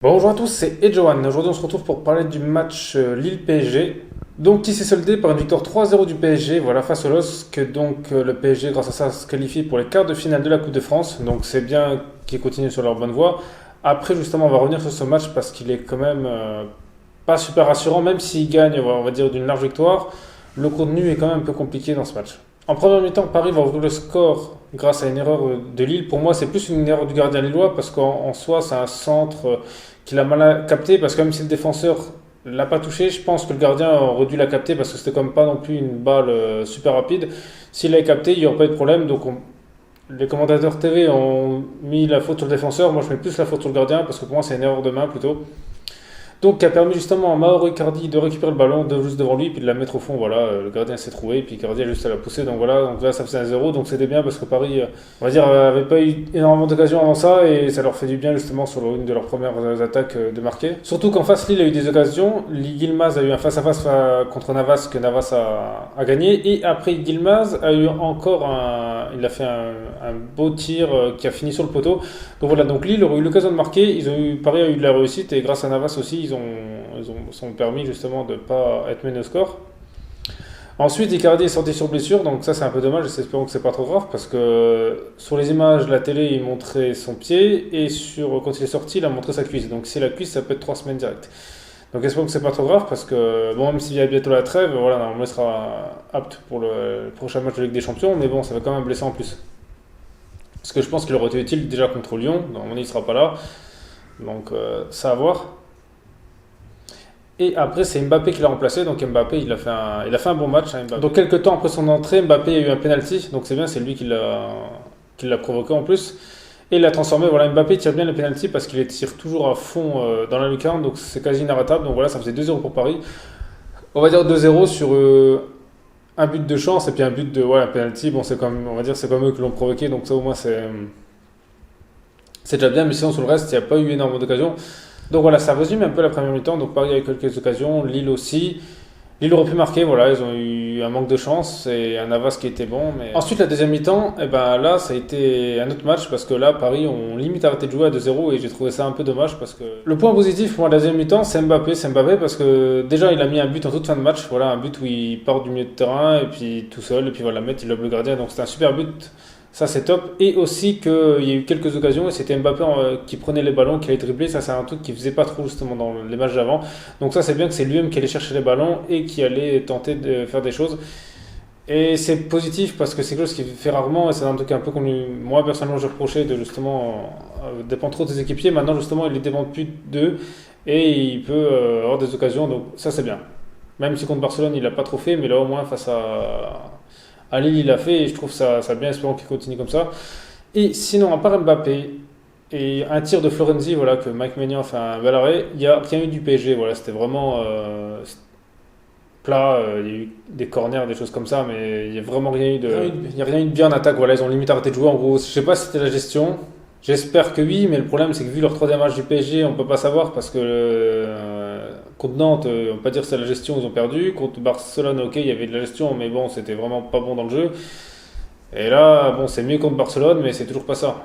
Bonjour à tous, c'est Edjohan. Aujourd'hui, on se retrouve pour parler du match Lille-PSG. Donc, qui s'est soldé par une victoire 3-0 du PSG, voilà, face au LOSC. Donc, le PSG, grâce à ça, se qualifie pour les quarts de finale de la Coupe de France. Donc, c'est bien qu'ils continuent sur leur bonne voie. Après, justement, on va revenir sur ce match parce qu'il est quand même pas super rassurant, même s'ils gagnent, on va dire, d'une large victoire. Le contenu est quand même un peu compliqué dans ce match. En première mi-temps, Paris va ouvrir le score grâce à une erreur de Lille. Pour moi, c'est plus une erreur du gardien lillois parce qu'en soi, c'est un centre qu'il a mal capté. Parce que même si le défenseur l'a pas touché, je pense que le gardien aurait dû la capter parce que c'était comme pas non plus une balle super rapide. S'il l'avait capté, il n'y aurait pas eu de problème. Donc, les commentateurs TV ont mis la faute sur le défenseur. Moi, je mets plus la faute sur le gardien parce que pour moi, c'est une erreur de main plutôt. Donc, qui a permis justement à Mauro Icardi de récupérer le ballon juste devant lui, puis de la mettre au fond. Voilà, le gardien s'est trouvé, puis Icardi a juste à la pousser. Donc voilà, donc là ça faisait un 0, donc c'était bien parce que Paris, on va dire, avait pas eu énormément d'occasions avant ça, et ça leur fait du bien justement sur une de leurs premières attaques de marquer. Surtout qu'en face, Lille a eu des occasions. Yilmaz a eu un face-à-face contre Navas que Navas a gagné, et après Yilmaz a eu encore il a fait un beau tir qui a fini sur le poteau. Donc voilà, donc Lille aurait eu l'occasion de marquer, Paris a eu de la réussite, et grâce à Navas aussi, sont permis justement de ne pas être menés au score. Ensuite, Icardi est sorti sur blessure, donc ça c'est un peu dommage, espérons que c'est pas trop grave, parce que sur les images, la télé, il montrait son pied, et quand il est sorti, il a montré sa cuisse. Donc si c'est la cuisse, ça peut être 3 semaines direct. Donc espérons que c'est pas trop grave, parce que bon, même s'il y a bientôt la trêve, voilà, normalement il sera apte pour le prochain match de Ligue des Champions, mais bon, ça va quand même blesser en plus. Parce que je pense qu'il aurait été utile déjà contre Lyon, normalement il sera pas là, donc ça à voir. Et après, c'est Mbappé qui l'a remplacé. Donc Mbappé, il a fait un bon match, hein, Mbappé. Donc quelques temps après son entrée, Mbappé a eu un penalty. Donc c'est bien, c'est lui qui l'a provoqué en plus. Et il l'a transformé. Voilà, Mbappé tire bien le penalty parce qu'il les tire toujours à fond dans la lucarne. Donc c'est quasi inarrêtable. Donc voilà, ça faisait 2-0 pour Paris. On va dire 2-0 sur un but de chance et puis un but de un penalty. Bon, on va dire, c'est comme eux qui l'ont provoqué. Donc ça au moins c'est déjà bien. Mais sinon sur le reste, il n'y a pas eu énormément d'occasions. Donc voilà, ça résume un peu la première mi-temps. Donc Paris a eu quelques occasions, Lille aussi. Lille aurait pu marquer, voilà, ils ont eu un manque de chance et un Navas qui était bon. Mais ensuite, la deuxième mi-temps, et ben là, ça a été un autre match parce que là, Paris ont limite arrêté de jouer à 2-0 et j'ai trouvé ça un peu dommage parce que le point positif pour la deuxième mi-temps, c'est Mbappé. C'est Mbappé parce que déjà, il a mis un but en toute fin de match. Voilà, un but où il part du milieu de terrain et puis tout seul et puis voilà, il lobe le gardien. Donc c'est un super but. Ça c'est top. Et aussi qu'il y a eu quelques occasions et c'était Mbappé qui prenait les ballons, qui allait dribbler. Ça c'est un truc qu'il faisait pas trop justement dans les matchs d'avant. Donc ça c'est bien que c'est lui-même qui allait chercher les ballons et qui allait tenter de faire des choses. Et c'est positif parce que c'est quelque chose qu'il fait rarement et c'est un truc un peu qu'on moi personnellement je reprochais de justement dépendre trop des équipiers. Maintenant justement il ne dépend plus d'eux et il peut avoir des occasions. Donc ça c'est bien. Même si contre Barcelone il n'a pas trop fait, mais là au moins face à Lille, il l'a fait et je trouve ça bien, espérons qu'il continue comme ça. Et sinon, à part Mbappé et un tir de Florenzi, voilà, que Mike Maignan fait un bel arrêt, il n'y a rien eu du PSG. Voilà, c'était vraiment plat. Il y a eu des corners, des choses comme ça, mais il n'y a vraiment rien eu il y a rien eu de bien en attaque. Voilà, ils ont limite arrêté de jouer. En gros, je sais pas si c'était la gestion. J'espère que oui, mais le problème c'est que vu leur troisième match du PSG, on peut pas savoir parce que contre Nantes, on peut pas dire que c'est la gestion, ils ont perdu. Contre Barcelone, ok, il y avait de la gestion, mais bon, c'était vraiment pas bon dans le jeu. Et là, bon, c'est mieux contre Barcelone, mais c'est toujours pas ça.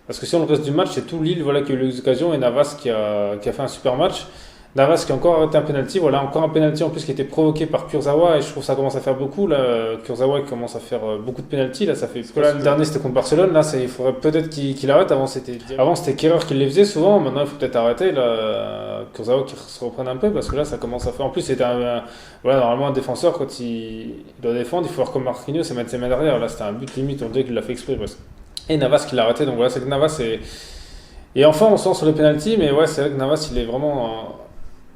Parce que si on le reste du match, c'est tout Lille voilà, qui a eu les occasions et Navas qui a fait un super match. Navas qui a encore arrêté un penalty, voilà, encore un penalty en plus qui a été provoqué par Kurzawa et je trouve que ça commence à faire beaucoup. Là, Kurzawa qui commence à faire beaucoup de penalty, là, ça fait. Parce que là, le dernier c'était contre Barcelone, là, il faudrait peut-être qu'il arrête. Avant c'était Kerrer qui les faisait souvent, maintenant il faut peut-être arrêter. Là, Kurzawa qui se reprenne un peu parce que là ça commence à faire. En plus, c'était voilà, normalement un défenseur quand il doit défendre, il faut faire comme Marquinhos et mettre ses mains derrière. Là, c'était un but limite, on dirait qu'il l'a fait exprès presque. Et Navas qui l'a arrêté, donc voilà, c'est que Navas est. Et enfin, on sent sur les penalty, mais ouais, c'est vrai que Navas il est vraiment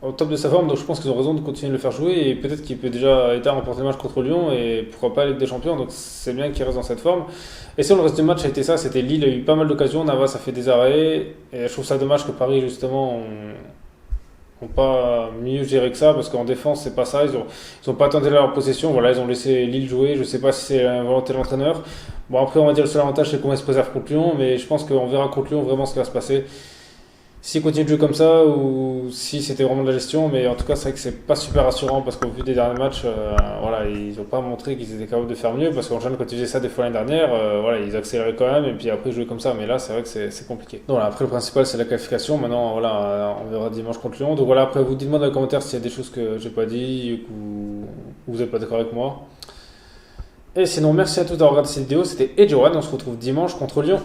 au top de sa forme, donc je pense qu'ils ont raison de continuer de le faire jouer et peut-être qu'il peut déjà aider à remporter le match contre Lyon et pourquoi pas la Ligue des Champions, donc c'est bien qu'il reste dans cette forme. Et sinon le reste du match a été ça, c'était Lille a eu pas mal d'occasions, Navas a fait des arrêts et je trouve ça dommage que Paris justement ont pas mieux géré que ça parce qu'en défense c'est pas ça, ils ont pas tenté leur possession, voilà, ils ont laissé Lille jouer, je sais pas si c'est la volonté de l'entraîneur. Bon après on va dire le seul avantage c'est qu'on va se préserver contre Lyon, mais je pense qu'on verra contre Lyon vraiment ce qui va se passer. s'ils continuent de jouer comme ça ou si c'était vraiment de la gestion. Mais en tout cas, c'est vrai que c'est pas super rassurant parce qu'au vu des derniers matchs, voilà, ils n'ont pas montré qu'ils étaient capables de faire mieux. Parce qu'en général, quand ils faisaient ça des fois l'année dernière, voilà, ils accéléraient quand même et puis après ils jouaient comme ça. Mais là, c'est vrai que c'est compliqué. Donc voilà, après, le principal, c'est la qualification. Maintenant, voilà, on verra dimanche contre Lyon. Donc voilà, après, vous dites-moi dans les commentaires s'il y a des choses que j'ai pas dit ou vous n'êtes pas d'accord avec moi. Et sinon, merci à tous d'avoir regardé cette vidéo. C'était Edjoan. On se retrouve dimanche contre Lyon.